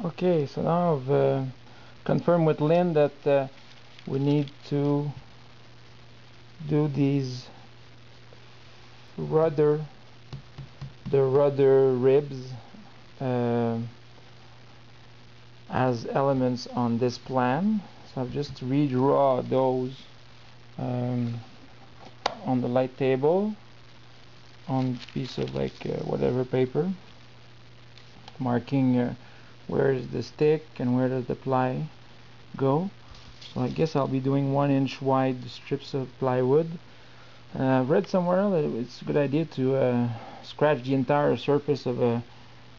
Okay, so now I've confirmed with Lynn that we need to do these rudder, the rudder ribs uh, as elements on this plan. So I've just redraw those on the light table on piece of whatever paper, marking where is the stick and where does the ply go. So I guess I'll be doing 1-inch wide strips of plywood. I've read somewhere that it's a good idea to scratch the entire surface of a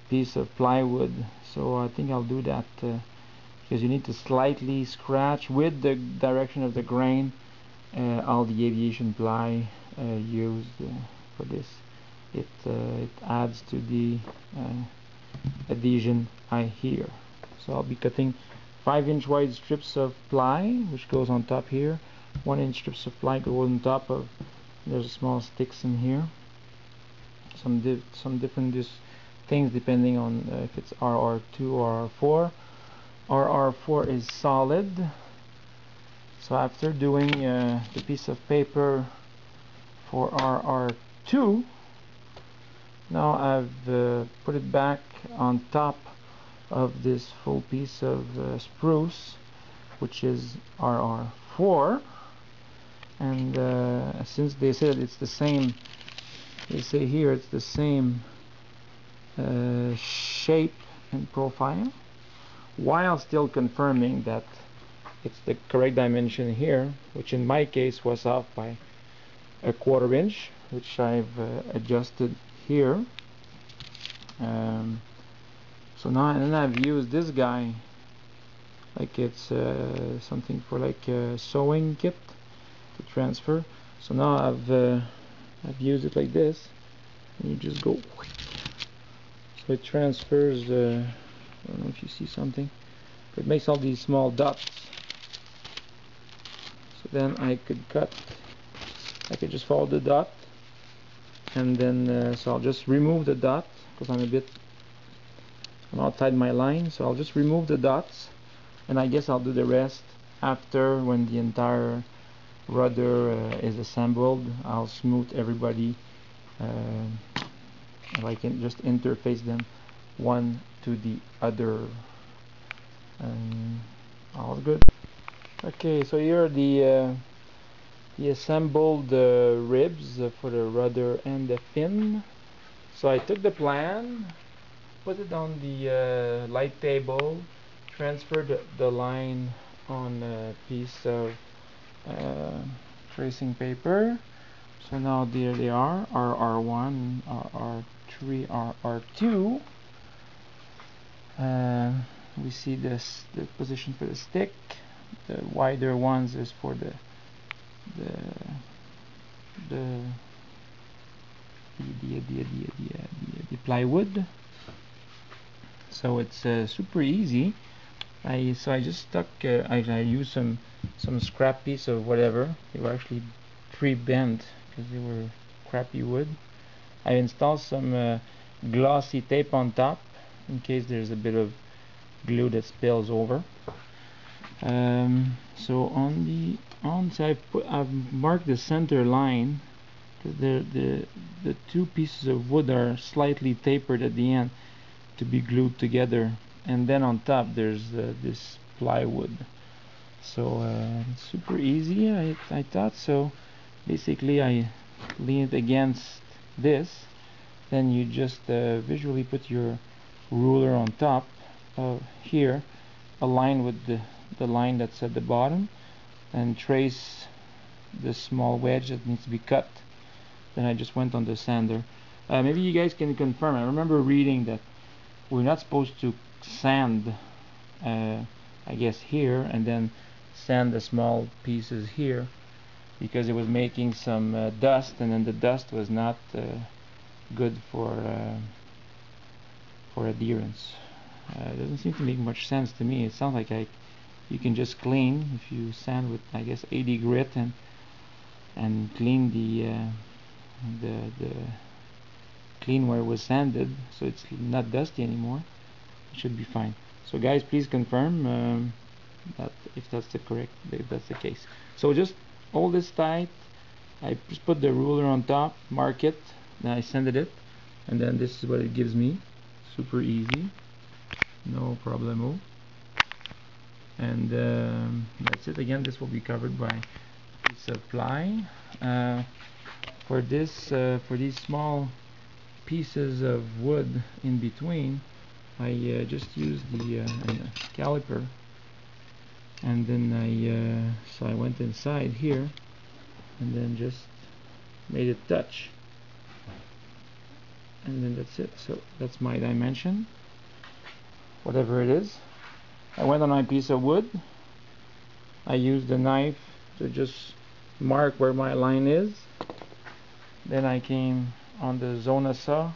piece of plywood, so I think I'll do that because you need to slightly scratch with the direction of the grain all the aviation ply used for this. It adds to the adhesion I hear. So I'll be cutting 5-inch wide strips of ply, which goes on top here. 1-inch strips of ply go on top of. There's small sticks in here. Some different things depending on if it's RR2 or RR4. RR4 is solid. So after doing the piece of paper for RR2, now I've put it back on top of this full piece of spruce, which is RR4. And since they said it's the same, they say here it's the same shape and profile, while still confirming that it's the correct dimension here, which in my case was off by 1/4 inch, which I've adjusted here. So now, and then I've used this guy like it's something for like a sewing kit to transfer. So now I've used it like this, and you just go, so it transfers. I don't know if you see something, but it makes all these small dots. So then I could just follow the dot, and then so I'll just remove the dot because I'm outside my line. So I'll just remove the dots, and I guess I'll do the rest after, when the entire rudder is assembled. I'll smooth everybody, and I can just interface them one to the other, and all good. Okay, so here are the assembled ribs for the rudder and the fin. So I took the plan, put it on the light table, transferred the line on a piece of tracing paper. So now there they are, RR1, RR3, RR2. We see the position for the stick. The wider ones is for the plywood. So it's super easy. I just stuck. I used some scrap piece of whatever. They were actually pre-bent because they were crappy wood. I installed some glossy tape on top in case there's a bit of glue that spills over. So on the side, I've marked the center line because the two pieces of wood are slightly tapered at the end to be glued together, and then on top there's this plywood. So it's super easy, I thought. So basically I lean it against this, then you just visually put your ruler on top of here, align with the line that's at the bottom, and trace the small wedge that needs to be cut. Then I just went on the sander. Maybe you guys can confirm. I remember reading that we're not supposed to sand, I guess here, and then sand the small pieces here, because it was making some dust, and then the dust was not good for adherence. It doesn't seem to make much sense to me. It sounds like you can just clean if you sand with, I guess, 80 grit, and clean the clean where it was sanded, so it's not dusty anymore. It should be fine. So guys, please confirm that if that's the case. So just hold this tight. I just put the ruler on top, mark it, then I sanded it, and then this is what it gives me. Super easy, no problemo. And that's it. Again, this will be covered by a piece of ply. For these small pieces of wood in between, I just use the caliper, and then so I went inside here and then just made it touch, and then that's it. So that's my dimension, whatever it is. I went on my piece of wood, I used the knife to just mark where my line is, then I came on the zona saw,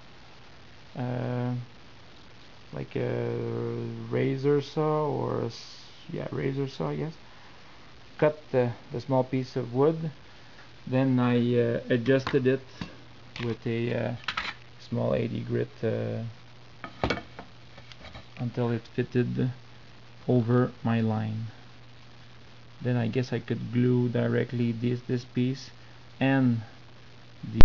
like a razor saw, or razor saw, I guess. Cut the small piece of wood, then I adjusted it with a small 80 grit until it fitted over my line. Then I guess I could glue directly this piece and the